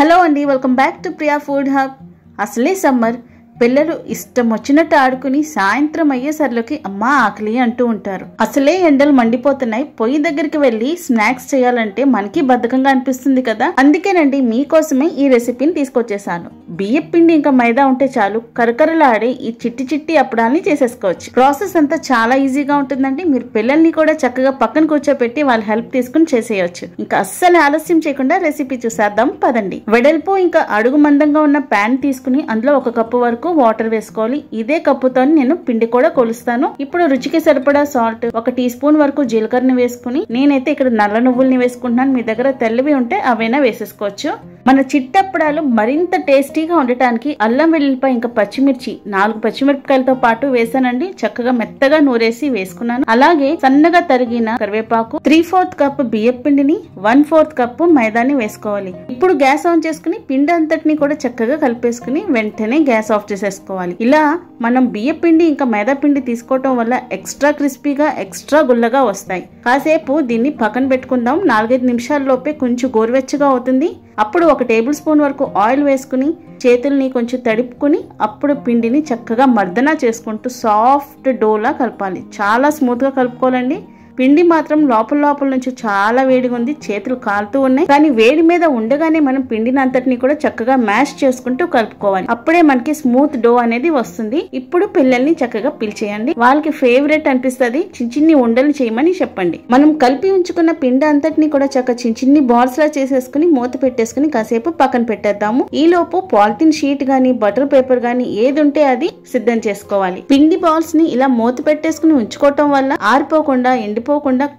Hello అండి, welcome back to Priya food hub. అసలే summer, పిల్లలు ఇష్టం వచ్చినట్టు ఆడుకుని సాయంత్రం అయ్యేసరికి అమ్మా ఆకలి అంటూ ఉంటారు. అసలే ఎండలు మండిపోతున్నాయి, పొయ్యి దగ్గరికి వెళ్లి స్నాక్స్ చేయాలంటే మనకి బద్ధకంగా అనిపిస్తుంది కదా. అందుకేనండి మీకోసమే ఈ రెసిపీని తీసుకొచ్చేసాను. బియ్యం పిండి ఇంకా మైదా ఉంటే చాలు, కరకరలాడే ఈ చిట్టి చిట్టి అప్పడాల్ని చేసేసుకోవచ్చు. ప్రాసెస్ అంతా చాలా ఈజీగా ఉంటుందండి. మీరు పిల్లల్ని కూడా చక్కగా పక్కన కూర్చోపెట్టి వాళ్ళ హెల్ప్ తీసుకుని చేసేయచ్చు. ఇంకా అస్సలు ఆలస్యం చేయకుండా రెసిపీ చూసేద్దాం పదండి. వెడల్పు ఇంకా అడుగు మందంగా ఉన్న ప్యాన్ తీసుకుని అందులో 1 కప్పు వరకు వాటర్ వేసుకోవాలి. ఇదే కప్పుతో నేను పిండి కూడా కొలుస్తాను. ఇప్పుడు రుచికి సరిపడా సాల్ట్, 1 టీ స్పూన్ వరకు జీలకర్రని వేసుకుని, నేనైతే ఇక్కడ నల్ల నువ్వుల్ని వేసుకుంటున్నాను. మీ దగ్గర తెల్లవి ఉంటే అవైనా వేసేసుకోవచ్చు. మన చిట్టప్పడాలు మరింత టేస్టీగా ఉండటానికి అల్లం వెల్లుల్లిపాయ ఇంకా పచ్చిమిర్చి 4 పచ్చిమిరపకాయలతో పాటు వేసానండి. చక్కగా మెత్తగా నూరేసి వేసుకున్నాను. అలాగే సన్నగా తరిగిన కరివేపాకు, 3/4 కప్పు బియ్యం పిండిని, 1/4 కప్పు మైదాని వేసుకోవాలి. ఇప్పుడు గ్యాస్ ఆన్ చేసుకుని పిండి అంతటిని కూడా చక్కగా కలిపేసుకుని వెంటనే గ్యాస్ ఆఫ్ చేసేసుకోవాలి. ఇలా మనం బియ్యం పిండి ఇంకా మైదా పిండి తీసుకోవటం వల్ల ఎక్స్ట్రా క్రిస్పీగా, ఎక్స్ట్రా గుల్లగా వస్తాయి. కాసేపు దీన్ని పక్కన పెట్టుకుందాం. 4-5 నిమిషాల లోపే కొంచెం గోరువెచ్చగా అవుతుంది. అప్పుడు 1 టేబుల్ స్పూన్ వరకు ఆయిల్ వేసుకుని చేతుల్ని కొంచెం తడుపుకుని అప్పుడు పిండిని చక్కగా మర్దన చేసుకుంటూ సాఫ్ట్ డోలా కలపాలి. చాలా స్మూత్ గా కలుపుకోవాలండి. పిండి మాత్రం లోపల నుంచి చాలా వేడిగా ఉంది, చేతులు కాలుతూ ఉన్నాయి. కానీ వేడి మీద ఉండగానే మనం పిండిని అంతటిని కూడా చక్కగా మ్యాష్ చేసుకుంటూ కలుపుకోవాలి. అప్పుడే మనకి స్మూత్ డో అనేది వస్తుంది. ఇప్పుడు పిల్లల్ని చక్కగా పిలిచేయండి. వాళ్ళకి ఫేవరెట్ అనిపిస్తుంది. చిన్ని ఉండలు చేయమని చెప్పండి. మనం కలిపి ఉంచుకున్న పిండి అంతటిని కూడా చక్కగా చిన్ని బాల్స్ లా చేసేసుకుని మూత పెట్టేసుకుని కాసేపు పక్కన పెట్టేద్దాము. ఈ లోపు పాలిథిన్ షీట్ గానీ బటర్ పేపర్ గానీ ఏది ఉంటే అది సిద్ధం చేసుకోవాలి. పిండి బాల్స్ ని ఇలా మూత పెట్టేసుకుని ఉంచుకోవటం వల్ల ఆరిపోకుండా, ఎండిపోకుండా,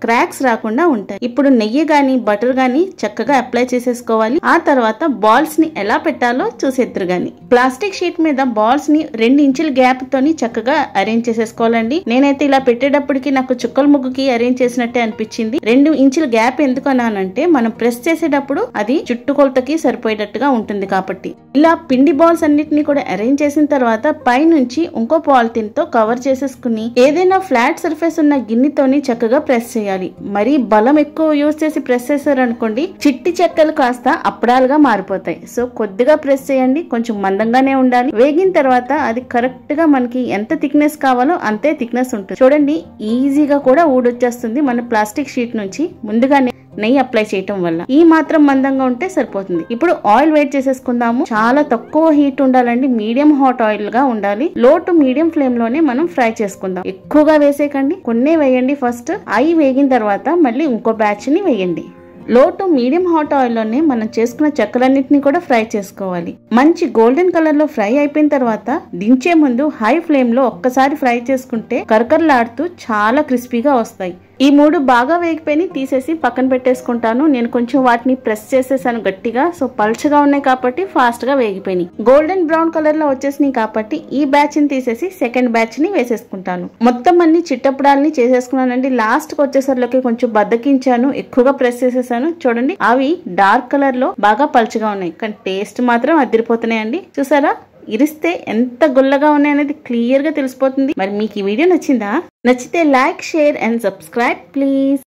క్రాక్స్ రాకుండా ఉంటాయి. ఇప్పుడు నెయ్యి గాని బటర్ గాని చక్కగా అప్లై చేసేసుకోవాలి. ఆ తర్వాత బాల్స్ ని ఎలా పెట్టాలో చూసేద్దరు గాని. ప్లాస్టిక్ షీట్ మీద బాల్స్ ని 2 ఇంచుల గ్యాప్ తోని చక్కగా అరేంజ్ చేసేసుకోవాలండి. నేనైతే ఇలా పెట్టేటప్పటికి నాకు చుక్కల ముగ్గుకి అరేంజ్ చేసినట్టే అనిపించింది. 2 ఇంచుల గ్యాప్ ఎందుకు అన్నానంటే మనం ప్రెస్ చేసేటప్పుడు అది చుట్టుకొలతకి సరిపోయేటట్టుగా ఉంటుంది కాబట్టి. ఇలా పిండి బాల్స్ అన్నిటిని కూడా అరేంజ్ చేసిన తర్వాత పైనుంచి ఇంకో పాలిథిన్ తో కవర్ చేసేసుకుని ఏదైనా ఫ్లాట్ సర్ఫేస్ ఉన్న గిన్నెతోని చక్కగా ప్రెస్ చేయాలి. మరి బలం ఎక్కువ యూజ్ చేసి ప్రెస్ చేశారనుకోండి, చిట్టి చెక్కలు కాస్త అప్పడాలుగా మారిపోతాయి. సో కొద్దిగా ప్రెస్ చేయండి, కొంచెం మందంగానే ఉండాలి. వేగిన తర్వాత అది కరెక్ట్ గా మనకి ఎంత థిక్నెస్ కావాలో అంతే థిక్నెస్ ఉంటుంది. చూడండి, ఈజీగా కూడా ఊడొచ్చేస్తుంది మన ప్లాస్టిక్ షీట్ నుంచి ముందుగానే నెయ్యి అప్లై చేయటం వల్ల. ఈ మాత్రం మందంగా ఉంటే సరిపోతుంది. ఇప్పుడు ఆయిల్ వేట్ చేసేసుకుందాము. చాలా తక్కువ హీట్ ఉండాలండి, మీడియం హాట్ ఆయిల్ గా ఉండాలి. లో టు మీడియం ఫ్లేమ్ లోనే మనం ఫ్రై చేసుకుందాం. ఎక్కువగా వేసేయకండి, కొన్నే వేయండి. ఫస్ట్ అవి వేగిన తర్వాత మళ్ళీ ఇంకో బ్యాచ్ ని వేయండి. లో టు మీడియం హాట్ ఆయిల్ లోనే మనం చేసుకున్న చెక్కలన్నింటినీ కూడా ఫ్రై చేసుకోవాలి. మంచి గోల్డెన్ కలర్ లో ఫ్రై అయిపోయిన తర్వాత దించే ముందు హై ఫ్లేమ్ లో ఒక్కసారి ఫ్రై చేసుకుంటే కరకరలాడుతూ చాలా క్రిస్పీగా వస్తాయి. ఈ 3 బాగా వేగిపోయి తీసేసి పక్కన పెట్టేసుకుంటాను. నేను కొంచెం వాటిని ప్రెస్ చేసేసాను గట్టిగా. సో పల్చగా ఉన్నాయి కాబట్టి ఫాస్ట్ గా వేగిపోయినాయి. గోల్డెన్ బ్రౌన్ కలర్ లో వచ్చేసినాయి కాబట్టి ఈ బ్యాచ్ ని తీసేసి సెకండ్ బ్యాచ్ ని వేసేసుకుంటాను. మొత్తం అన్ని చిట్టప్పడాలని చేసేసుకున్నానండి. లాస్ట్ కి వచ్చేసరికి కొంచెం బద్దకించాను, ఎక్కువగా ప్రెస్ చేసేసాను. చూడండి, అవి డార్క్ కలర్ లో బాగా పల్చగా ఉన్నాయి, కానీ టేస్ట్ మాత్రం అదిరిపోతున్నాయండి. చూసారా, ఇరిస్తే ఎంత గుల్లగా ఉన్నాయనేది క్లియర్ గా తెలిసిపోతుంది. మరి మీకు ఈ వీడియో నచ్చిందా? నచ్చితే like, share and subscribe please.